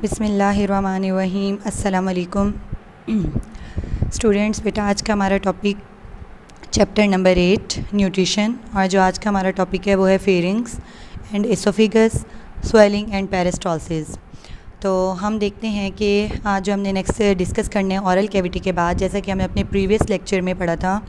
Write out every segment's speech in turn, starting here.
बिस्मिल्लाहिर्रहमानिर्रहीम। अस्सलाम वालेकुम स्टूडेंट्स। बेटा आज का हमारा टॉपिक चैप्टर नंबर 8 न्यूट्रिशन, और जो आज का हमारा टॉपिक है वो है pharynx and oesophagus, swelling and peristalsis. तो हम देखते हैं कि आज जो हमने नेक्स्ट डिस्कस करने हैं ऑरल कैविटी के बाद, जैसा कि हमने अपने प्रीवियस लेक्चर में पढ़ा था,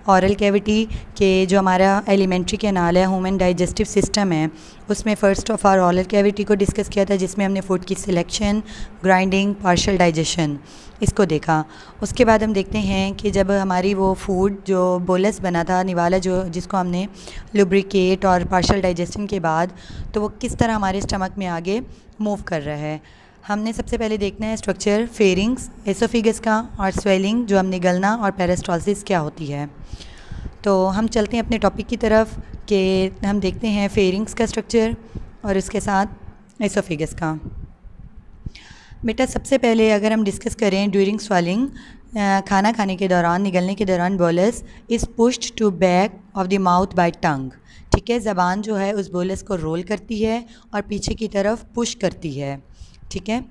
ऑरल कैविटी के जो हमारा एलिमेंट्री कैनाल है, ह्यूमन डाइजेस्टिव सिस्टम है, उसमें first of all oral cavity को डिस्कस किया था, जिसमें हमने फूड की सिलेक्शन, ग्राइंडिंग, पार्शियल डाइजेशन इसको देखा। उसके बाद हम देखते हैं कि जब हमारी वो फूड जो बोलस बना था, निवाला, जो जिसको हमने लुब्रिकेट और पार्शियल डाइजेशन के बाद, तो वो किस तरह हमारे स्टमक में आगे मूव कर रहा है। हमने सबसे पहले देखना है स्ट्रक्चर फेरिंग्स, एसोफेगस का, और स्वेलिंग जो हमने गलना, और पेरिस्टालसिस क्या होती है। तो हम चलते हैं अपने टॉपिक की तरफ कि हम देखते हैं फेरिंग्स का स्ट्रक्चर और उसके साथ एसोफेगस का। बेटा सबसे पहले अगर हम डिस्कस करें ड्यूरिंग स्वेलिंग, खाना खाने के दौरान, निगलने के दौरान bolus is pushed to back of the mouth by tongue. ठीक है, ज़बान जो है उस बोलस को रोल करती है और पीछे की तरफ पुश करती है। ठीक है,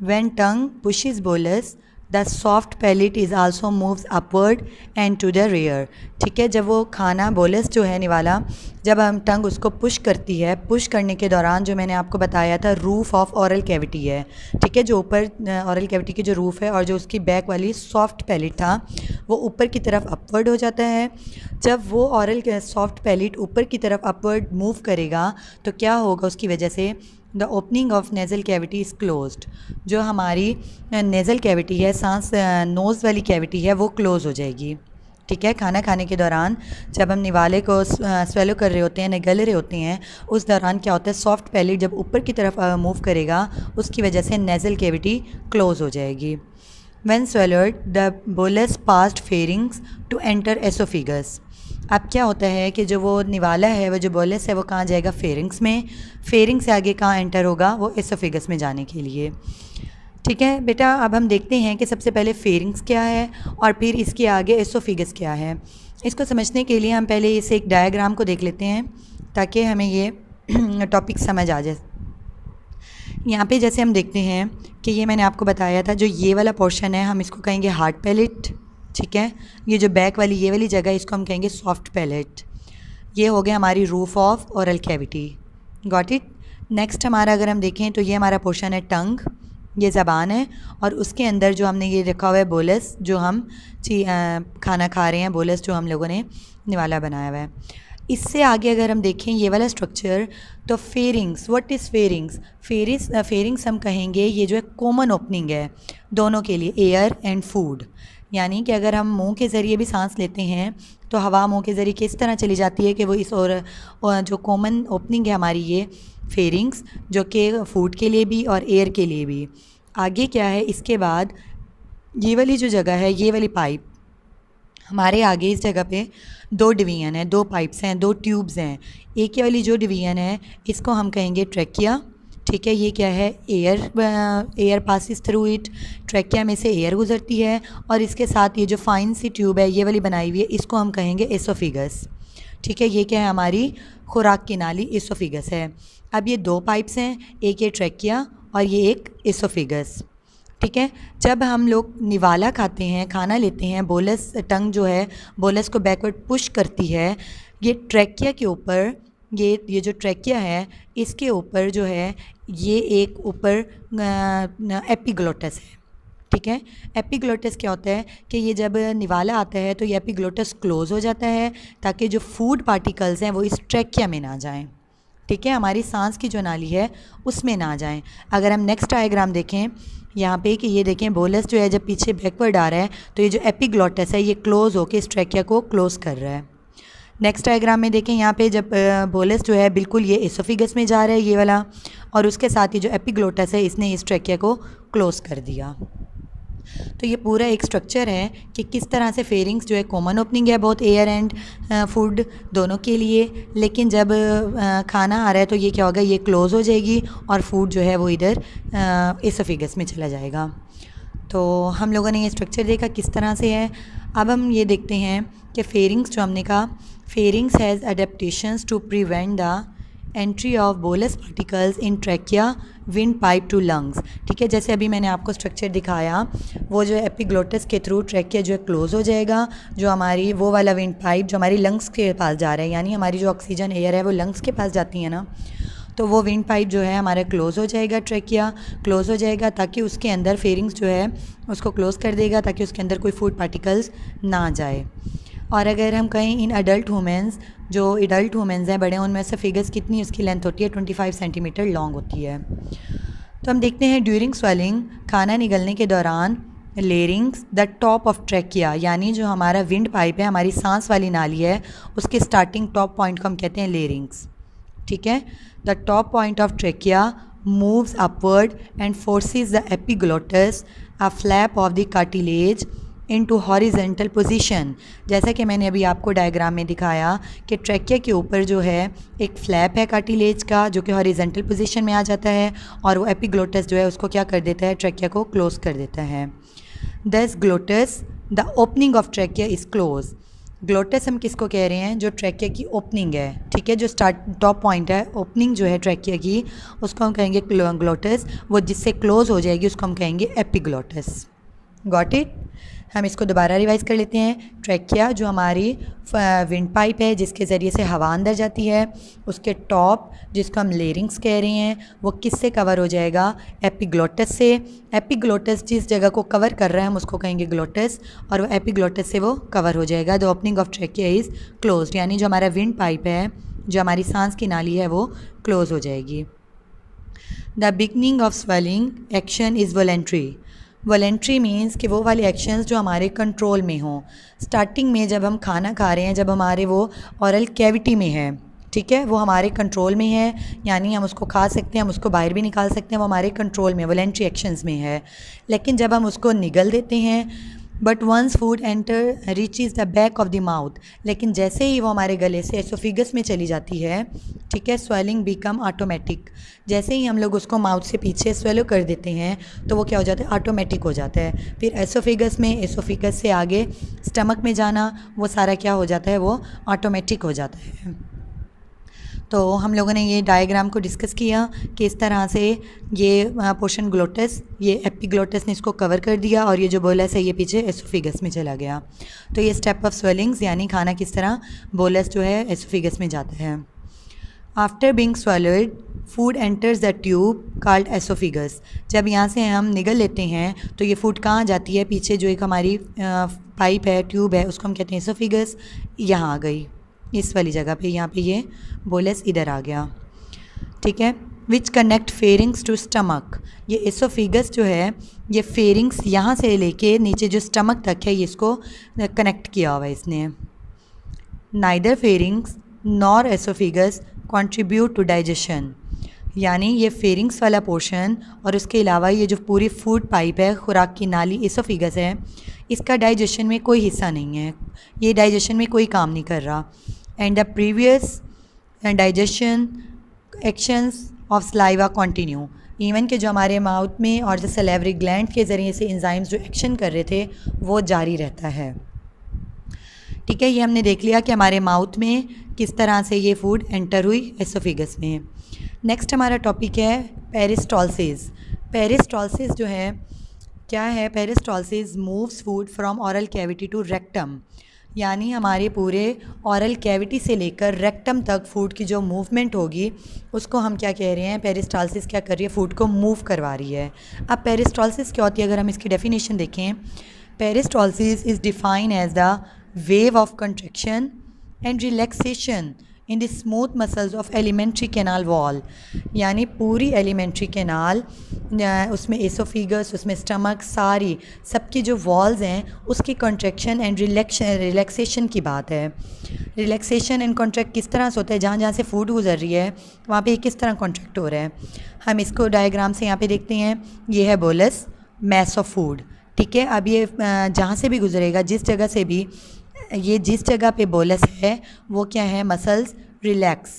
when tongue pushes bolus the soft palate is also moves upward and to the rear. ठीक है, जब वो खाना बोलस जो है निवाला, जब हम टंग उसको पुश करती है, पुश करने के दौरान जो मैंने आपको बताया था रूफ़ ऑफ ऑरल कैविटी है। ठीक है, जो ऊपर ऑरल कैविटी की जो रूफ़ है और जो उसकी बैक वाली सॉफ्ट पैलेट था वो ऊपर की तरफ अपवर्ड हो जाता है। जब वो ऑरल सॉफ्ट पैलेट ऊपर की तरफ अपवर्ड मूव करेगा तो क्या होगा, उसकी वजह से the opening of nasal cavity is closed. जो हमारी नेज़ल कैविटी है, सांस नोज़ वाली कैविटी है, वो क्लोज़ हो जाएगी। ठीक है, खाना खाने के दौरान जब हम निवाले को स्वेलो कर रहे होते हैं, निगल रहे होते हैं, उस दौरान क्या होता है, सॉफ्ट पैलेट जब ऊपर की तरफ मूव करेगा, उसकी वजह से नेज़ल कैविटी क्लोज़ हो जाएगी। When swallowed the bolus past pharynx to enter esophagus. अब क्या होता है कि जो वो निवाला है, वो जो बोलस है, वो कहाँ जाएगा, फेरिंग्स में। फेरिंग से आगे कहाँ एंटर होगा, वो एसोफेगस में जाने के लिए। ठीक है बेटा, अब हम देखते हैं कि सबसे पहले फेरिंग्स क्या है और फिर इसके आगे एसोफेगस क्या है। इसको समझने के लिए हम पहले इसे एक डायग्राम को देख लेते हैं ताकि हमें ये टॉपिक समझ आ जाए। यहाँ पे जैसे हम देखते हैं कि ये मैंने आपको बताया था, जो ये वाला पोर्शन है हम इसको कहेंगे हार्ड पैलेट। ठीक है, ये जो बैक वाली ये वाली जगह, इसको हम कहेंगे सॉफ्ट पैलेट। ये हो गया हमारी roof of oral cavity. Got it. Next हमारा अगर हम देखें तो ये हमारा पोर्शन है टंग, ये ज़बान है, और उसके अंदर जो हमने ये रखा हुआ है बोलस, जो हम खाना खा रहे हैं, बोलस जो हम लोगों ने निवाला बनाया हुआ है। इससे आगे अगर हम देखें ये वाला स्ट्रक्चर, तो pharynx, what is pharynx, pharynx हम कहेंगे ये जो है कॉमन ओपनिंग है दोनों के लिए, एयर एंड फूड। यानी कि अगर हम मुंह के ज़रिए भी सांस लेते हैं तो हवा मुंह के ज़रिए किस तरह चली जाती है कि वो इस और जो कॉमन ओपनिंग है हमारी ये फेरिंग्स, जो कि फूड के लिए भी और एयर के लिए भी। आगे क्या है, इसके बाद ये वाली जो जगह है, ये वाली पाइप हमारे आगे, इस जगह पे दो डिवीजन है, दो पाइप्स हैं, दो ट्यूब्स हैं। एक ये वाली जो डिवीजन है इसको हम कहेंगे ट्रैकिया। ठीक है, ये क्या है, air passes through it, trachea में से एयर गुजरती है, और इसके साथ ये जो फाइन सी ट्यूब है ये वाली बनाई हुई है, इसको हम कहेंगे एसोफेगस। ठीक है, ये क्या है, हमारी खुराक की नाली एसोफेगस है। अब ये दो पाइप्स हैं, एक ये ट्रैकिया और ये एक एसोफेगस। ठीक है, जब हम लोग निवाला खाते हैं, खाना लेते हैं, बोलस टंग जो है बोलस को बैकवर्ड पुश करती है, ये ट्रैकिया के ऊपर, ये जो ट्रैकिया है इसके ऊपर जो है ये एक ऊपर एपिग्लोटस है। ठीक है, एपिग्लोटस क्या होता है कि ये जब निवाला आता है तो ये एपिग्लोटस क्लोज़ हो जाता है ताकि जो फूड पार्टिकल्स हैं वो इस ट्रैकिया में ना जाएं। ठीक है, हमारी सांस की जो नाली है उसमें ना जाएं। अगर हम नेक्स्ट डायग्राम देखें यहाँ पे, कि ये देखें बोलस जो है जब पीछे बैकवर्ड आ रहा है तो ये जो एपिग्लोटस है ये क्लोज़ होकर इस ट्रैकिया को क्लोज़ कर रहा है। नेक्स्ट डायग्राम में देखें, यहाँ पे जब बोलस जो है बिल्कुल ये एसोफेगस में जा रहा है ये वाला, और उसके साथ ही जो एपिग्लोटस है इसने इस ट्रैकिया को क्लोज़ कर दिया। तो ये पूरा एक स्ट्रक्चर है कि किस तरह से फेरिंग्स जो है कॉमन ओपनिंग है बोथ एयर एंड फूड दोनों के लिए, लेकिन जब खाना आ रहा है तो ये क्या होगा, ये क्लोज़ हो जाएगी और फूड जो है वो इधर एसोफेगस में चला जाएगा। तो हम लोगों ने ये स्ट्रक्चर देखा किस तरह से है। अब हम ये देखते हैं कि फेरिंग्स जो हमने कहा, pharynx has adaptations to prevent the entry of bolus particles in trachea wind pipe to lungs. ठीक है, जैसे अभी मैंने आपको स्ट्रक्चर दिखाया, वो जो है एपिग्लोटिस के थ्रू ट्रैकिया जो है क्लोज हो जाएगा, जो हमारी वो वाला विंड पाइप जो हमारी लंग्स के पास जा रहा है, यानी हमारी जो ऑक्सीजन एयर है वो लंग्स के पास जाती है ना, तो वो विंड पाइप जो है हमारा क्लोज़ हो जाएगा, ट्रैकिया क्लोज़ हो जाएगा, ताकि उसके अंदर फेरिंग्स जो है उसको क्लोज़ कर देगा, ताकि उसके अंदर कोई फूड पार्टिकल्स ना जाए। और अगर हम कहें इन अडल्ट वुमेंस, जो एडल्ट वुमेंस हैं बड़े, उनमें से फिगर्स कितनी उसकी लेंथ होती है, 25 सेंटीमीटर लॉन्ग होती है। तो हम देखते हैं ड्यूरिंग स्वेलिंग, खाना निगलने के दौरान, larynx the top of trachea, यानी जो हमारा विंड पाइप है, हमारी सांस वाली नाली है, उसके स्टार्टिंग टॉप पॉइंट को हम कहते हैं लेरिंग्स। ठीक है, the top point of trachea moves upward and forces the epiglottis, a flap of the cartilage, into horizontal position. जैसा कि मैंने अभी आपको डायग्राम में दिखाया कि ट्रैकिया के ऊपर जो है एक फ्लैप है कार्टिलेज का, जो कि हॉरिजेंटल पोजीशन में आ जाता है, और वो एपिग्लोटिस जो है उसको क्या कर देता है, ट्रैकिया को क्लोज कर देता है। Thus glottis, the opening of trachea is close. Glottis हम किसको कह रहे हैं, जो ट्रैकिया की ओपनिंग है। ठीक है, जो स्टार्ट टॉप पॉइंट है, ओपनिंग जो है ट्रैकिया की, उसको हम कहेंगे ग्लोटस। वो जिससे क्लोज हो जाएगी उसको हम कहेंगे एपिग्लोटस। Got it. हम इसको दोबारा रिवाइज कर लेते हैं। ट्रैकिया जो हमारी विंड पाइप है, जिसके ज़रिए से हवा अंदर जाती है, उसके टॉप जिसको हम लेरिंग्स कह रहे हैं, वो किससे कवर हो जाएगा, एपिग्लोटस से। एपिग्लोटस जिस जगह को कवर कर रहा है हम उसको कहेंगे ग्लोटस, और वो एपिग्लोटस से वो कवर हो जाएगा। The opening of trachea is closed, यानी जो हमारा विंड पाइप है, जो हमारी सांस की नाली है, वो क्लोज हो जाएगी। The beginning of swelling action is voluntary. Voluntary means कि वो वाले एक्शंस जो हमारे कंट्रोल में हों। स्टार्टिंग में जब हम खाना खा रहे हैं, जब हमारे वो ऑरल कैविटी में है, ठीक है, वो हमारे कंट्रोल में है, यानी हम उसको खा सकते हैं, हम उसको बाहर भी निकाल सकते हैं, वो हमारे कंट्रोल में, वॉलेंट्री एक्शंस में है। लेकिन जब हम उसको निगल देते हैं, but once food enter reaches the back of the mouth, लेकिन जैसे ही वो हमारे गले से एसोफिगस में चली जाती है, ठीक है, स्वेलिंग बिकम ऑटोमेटिक। जैसे ही हम लोग उसको माउथ से पीछे स्वेलो कर देते हैं तो वो क्या हो जाता है, ऑटोमेटिक हो जाता है। फिर एसोफिगस में, एसोफिगस से आगे स्टमक में जाना, वो सारा क्या हो जाता है, वो ऑटोमेटिक हो जाता है। तो हम लोगों ने ये डायग्राम को डिस्कस किया कि इस तरह से ये पोर्शन ग्लोटस, ये एपिग्लोटस ने इसको कवर कर दिया, और ये जो बोलस है ये पीछे एसोफिगस में चला गया। तो ये स्टेप ऑफ स्वेलिंग्स, यानी खाना किस तरह बोलस जो है एसोफिगस में जाता है। After being swallowed, food enters the tube called oesophagus. जब यहाँ से हम निगल लेते हैं तो ये फूड कहाँ जाती है, पीछे जो एक हमारी पाइप है, ट्यूब है, उसको हम कहते हैं एसोफिगस। यहाँ आ गई इस वाली जगह पे, यहाँ पे ये बोलस इधर आ गया। ठीक है, which connect pharynx to stomach. ये एसोफिगस जो है, ये फेरिंग्स यहाँ से लेके नीचे जो स्टमक तक है, ये इसको कनेक्ट किया हुआ है इसने। Neither pharynx nor esophagus contribute to digestion, यानी ये फेरिंग्स वाला पोर्शन और उसके अलावा ये जो पूरी फूड पाइप है, खुराक की नाली, एसोफिगस है, इसका डाइजेशन में कोई हिस्सा नहीं है, ये डाइजेशन में कोई काम नहीं कर रहा। And the previous digestion actions of saliva continue, even के जो हमारे माउथ में और जो सलेवरी ग्लैंड के ज़रिए से एंजाइम्स जो एक्शन कर रहे थे वो जारी रहता है। ठीक है, ये हमने देख लिया कि हमारे माउथ में किस तरह से ये फूड एंटर हुई एसोफिगस में। नेक्स्ट हमारा टॉपिक है पेरिस्टॉल्सिस। पेरिस्टॉल्सिस जो है क्या है, peristalsis moves food from oral cavity to rectum, यानी हमारे पूरे ऑरल कैविटी से लेकर रेक्टम तक फूड की जो मूवमेंट होगी उसको हम क्या कह रहे हैं, पेरिस्टॉल्सिस क्या कर रही है, फूड को मूव करवा रही है। अब पेरिस्टॉल्सिस क्या होती है, अगर हम इसकी डेफिनेशन देखें, peristalsis is define as the wave of contraction and relaxation in the smooth muscles of alimentary canal wall, यानी पूरी एलिमेंट्री कैनाल, उसमें एसोफिगस, उसमें स्टमक, सारी सबकी जो वॉल्स हैं उसकी कॉन्ट्रैक्शन एंड रिलैक्सेशन की बात है। रिलैक्सेशन एंड कॉन्ट्रैक्ट किस तरह से होता है, जहाँ जहाँ से फूड गुजर रही है वहाँ पे किस तरह कॉन्ट्रैक्ट हो रहा है। हम इसको डायग्राम से यहाँ पे देखते हैं। ये है बोलस, मैस ऑफ फूड। ठीक है, अब ये जहाँ से भी गुजरेगा, जिस जगह से भी, ये जिस जगह पे बोलस है वो क्या है, मसल्स रिलैक्स।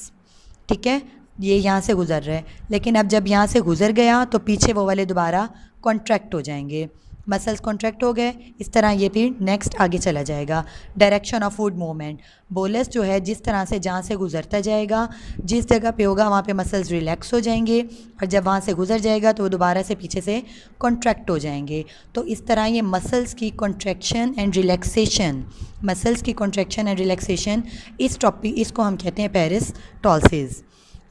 ठीक है, ये यहाँ से गुज़र रहा है, लेकिन अब जब यहाँ से गुज़र गया तो पीछे वो वाले दोबारा कॉन्ट्रैक्ट हो जाएंगे, मसल्स कॉन्ट्रैक्ट हो गए, इस तरह ये फिर नेक्स्ट आगे चला जाएगा। Direction of food movement, bolus जो है जिस तरह से जहाँ से गुजरता जाएगा, जिस जगह पे होगा वहाँ पे मसल्स रिलैक्स हो जाएंगे, और जब वहाँ से गुजर जाएगा तो वो दोबारा से पीछे से कॉन्ट्रैक्ट हो जाएंगे। तो इस तरह ये मसल्स की कॉन्ट्रैक्शन एंड रिलैक्सेशन, मसल्स की कॉन्ट्रैक्शन एंड रिलैक्सेशन, इस टॉपिक इसको हम कहते हैं पेरिस्टाल्सिस।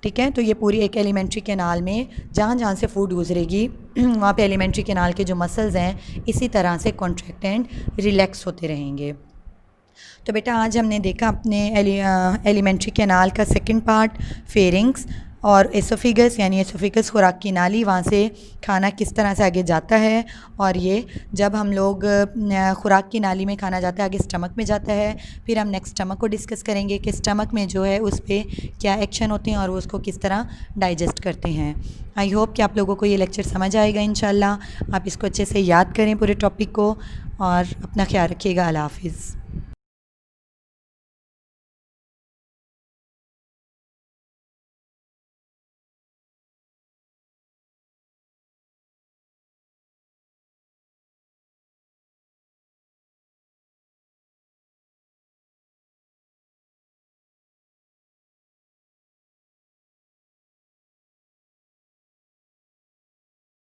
ठीक है, तो ये पूरी एक एलिमेंट्री कैनाल में जहाँ जहाँ से फूड गुजरेगी वहाँ पे एलिमेंट्री कैनाल के जो मसल्स हैं इसी तरह से कॉन्ट्रैक्ट एंड रिलैक्स होते रहेंगे। तो बेटा आज हमने देखा अपने एलिमेंट्री कैनाल का सेकंड पार्ट, फेरिंग्स और एसोफिगस, यानी एसोफिगस खुराक की नाली, वहाँ से खाना किस तरह से आगे जाता है, और ये जब हम लोग खुराक की नाली में खाना जाता है आगे स्टमक में जाता है। फिर हम नेक्स्ट स्टमक को डिस्कस करेंगे कि स्टमक में जो है उस पर क्या एक्शन होते हैं और वो उसको किस तरह डाइजेस्ट करते हैं। आई होप कि आप लोगों को ये लेक्चर समझ आएगा इंशाल्लाह। आप इसको अच्छे से याद करें पूरे टॉपिक को, और अपना ख्याल रखिएगा। अल्लाह हाफिज़।